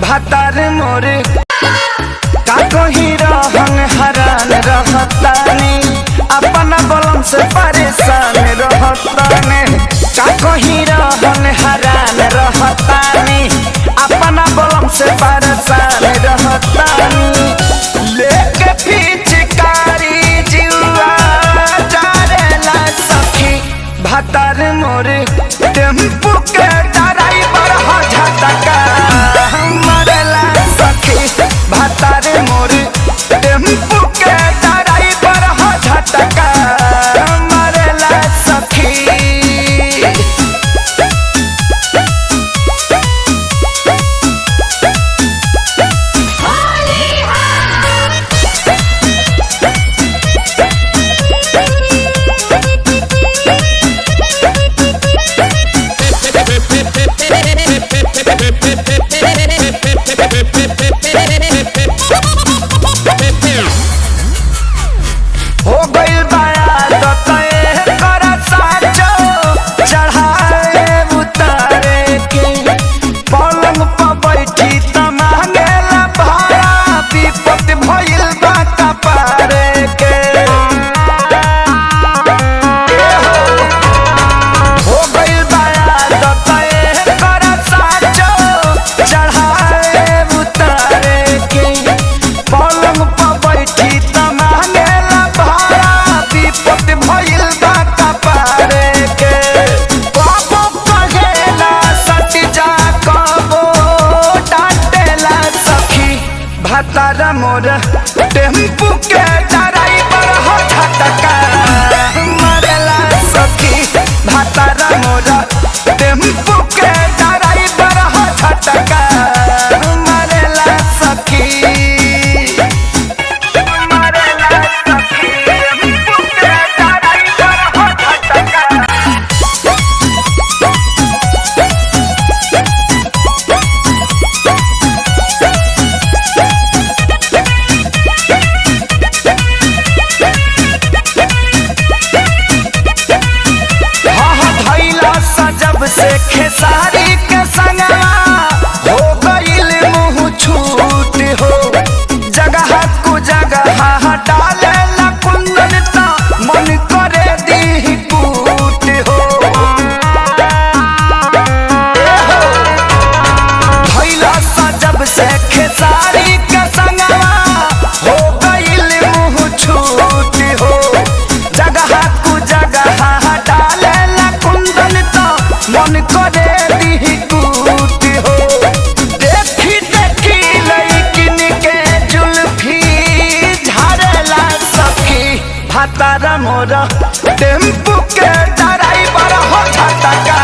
भातार मोर का कहीं रहन हरान रहतानी अपना बलम से परेशान रहतानी का कहीं रहन हरान रहतानी अपना बलम से परेशान रहतानी लेके पिचकारी जीवा जारेला सखी भातार मोर टेम्पू के ड्राइवर हो झटका मरेला सखी भातार मोर टेम्पू के ड्राइवर हो झटका मरेला सखी। हो गइल बाया दतए कर साचो चढ़ाए उतारे के पलंग पर बैठी त मांगेला भाड़ा विपत भइल बा कपारे के हो गइल बाया दतए कर साचो चढ़ाए उतारे के पलंग पर बैठी त मांगेला भाड़ा विपत भइल बा कपारे के कबो कहेला सट जा कबो डांटेला सखी भातार मोर टेम्पू के ड्राइवर हो झटका मरेला सखी भातार मोर टेम्पू के ड्राइवर हो झटका मरेला सखी मरेला सखी टेम्पू के ड्राइवर हो झटका। हाँ धैला सजब से खेसारी के संगवा हो गइल मुँह छूट हो जगह कु जगह डालेला कुंदन त मन करे दी कूट हो धैला सजब से खेसारी के संगवा हो गइल मुँह छूट हो जगह कु जगह डालेला कुंदन त मन करे दी कूट हो देखी देखी लइकिन के जुल्फी झारेला सखी भातार मोर टेम्पू के ड्राइवर हो झटका